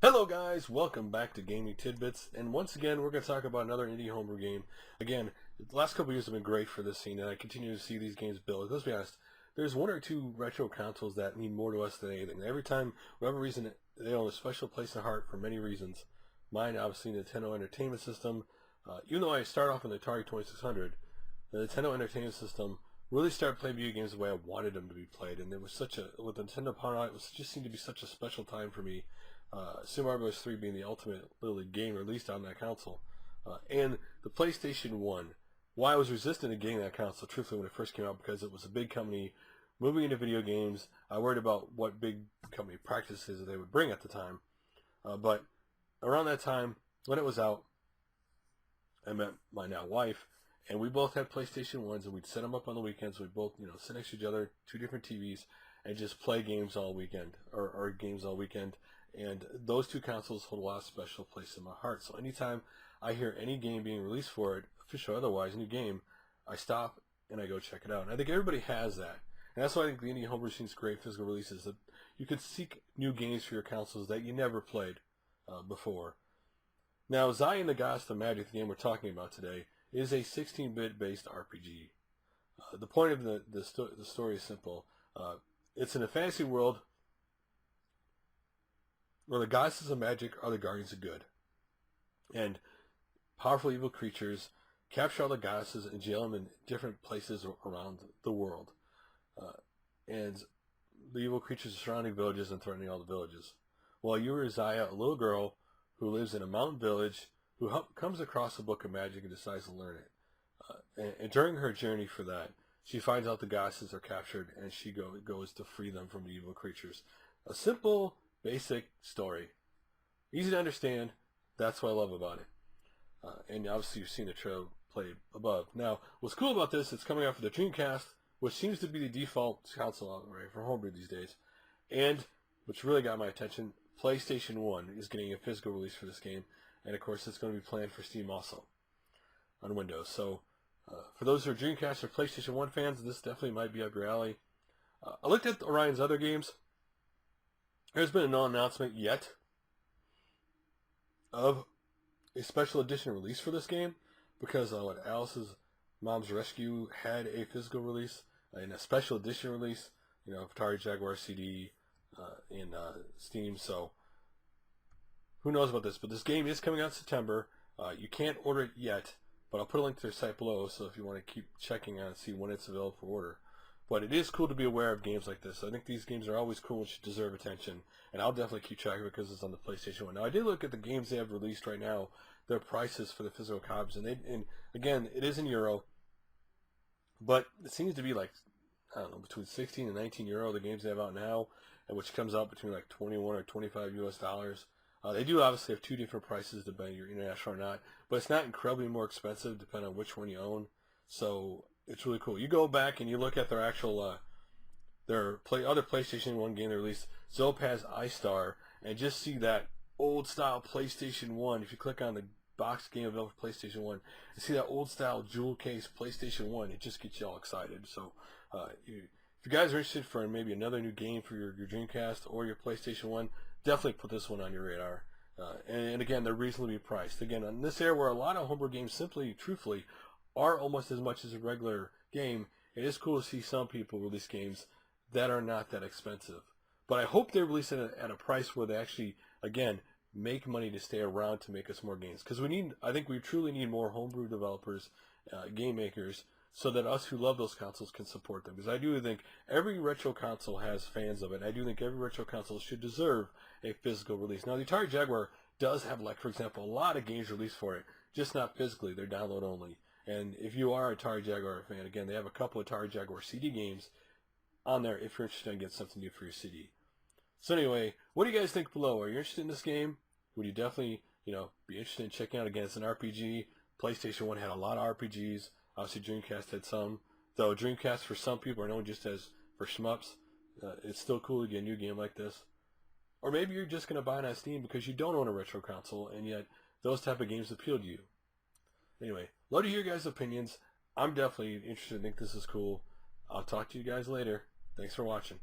Hello guys, welcome back to Gaming Tidbits, and once again we're going to talk about another indie homebrew game. Again, the last couple of years have been great for this scene, and I continue to see these games build. Let's be honest, there's one or two retro consoles that mean more to us than anything. Every time, for whatever reason, they own a special place in the heart for many reasons. Mine, obviously, Nintendo Entertainment System. Even though I started off in the Atari 2600, the Nintendo Entertainment System really started playing video games the way I wanted them to be played, and it was with Nintendo Power Out, it just seemed to be such a special time for me. Super Mario Bros. 3 being the ultimate literally game released on that console. And the PlayStation 1. Why I was resistant to getting that console, truthfully, when it first came out, because it was a big company moving into video games. I worried about what big company practices that they would bring at the time. But around that time, when it was out, I met my now wife, and we both had PlayStation 1s, and we'd set them up on the weekends. We'd both, sit next to each other, two different TVs, and just play games all weekend, or games all weekend. And those two consoles hold a lot of special place in my heart. So anytime I hear any game being released for it, official or otherwise, new game, I stop and I go check it out. And I think everybody has that. And that's why I think the indie homebrew scene's great physical releases, that you could seek new games for your consoles that you never played before. Now, Xia and the Goddess of Magic, the game we're talking about today, is a 16-bit based RPG. The point of the story is simple. It's in a fantasy world where the goddesses of magic are the guardians of good. And powerful evil creatures capture all the goddesses and jail them in different places around the world. And the evil creatures are surrounding villages and threatening all the villages. Well, you are Xia, a little girl who lives in a mountain village who comes across a book of magic and decides to learn it. And during her journey for that, she finds out the goddesses are captured, and she goes to free them from the evil creatures. A simple, basic story. Easy to understand. That's what I love about it. And obviously you've seen the trailer played above. Now, what's cool about this, it's coming out for the Dreamcast, which seems to be the default console right, for homebrew these days. And, which really got my attention, PlayStation 1 is getting a physical release for this game. And of course it's going to be planned for Steam also on Windows. So, for those who are Dreamcast or PlayStation 1 fans, this definitely might be up your alley. I looked at Orion's other games. There's been no announcement yet of a special edition release for this game, because Alice's Mom's Rescue had a physical release and a special edition release, Atari Jaguar CD in Steam. So who knows about this? But this game is coming out in September. You can't order it yet, but I'll put a link to their site below, so if you want to keep checking on and see when it's available for order. But it is cool to be aware of games like this. I think these games are always cool and should deserve attention. And I'll definitely keep track of it because it's on the PlayStation 1. Now, I did look at the games they have released right now, their prices for the physical copies. And again, it is in Euro. But it seems to be like, I don't know, between 16 and 19 Euro, the games they have out now, and which comes out between like 21 or 25 US dollars. They do obviously have two different prices depending if you're international or not. But it's not incredibly more expensive depending on which one you own. So it's really cool. You go back and you look at their actual, other PlayStation 1 game they released, Zopaz iStar, and just see that old style PlayStation 1. If you click on the box game available for PlayStation 1, and see that old style jewel case PlayStation 1, it just gets you all excited. So if you guys are interested for maybe another new game for your Dreamcast or your PlayStation 1, definitely put this one on your radar. And again, they're reasonably priced. Again, on this era where a lot of homebrew games simply, truthfully, are almost as much as a regular game, it is cool to see some people release games that are not that expensive. But I hope they release it at a price where they actually, again, make money to stay around to make us more games. Because I think we truly need more homebrew developers, game makers, so that us who love those consoles can support them. Because I do think every retro console has fans of it. I do think every retro console should deserve a physical release. Now, the Atari Jaguar does have, like, for example, a lot of games released for it, just not physically. They're download only. And if you are a Atari Jaguar fan, again, they have a couple of Atari Jaguar CD games on there if you're interested in getting something new for your CD. So anyway, what do you guys think below? Are you interested in this game? Would you definitely, be interested in checking out? Again, it's an RPG. PlayStation 1 had a lot of RPGs. Obviously, Dreamcast had some. Though Dreamcast, for some people, are known just as for shmups. It's still cool to get a new game like this. Or maybe you're just going to buy it on Steam because you don't own a retro console, and yet those type of games appeal to you. Anyway, love to hear your guys' opinions. I'm definitely interested and think this is cool. I'll talk to you guys later. Thanks for watching.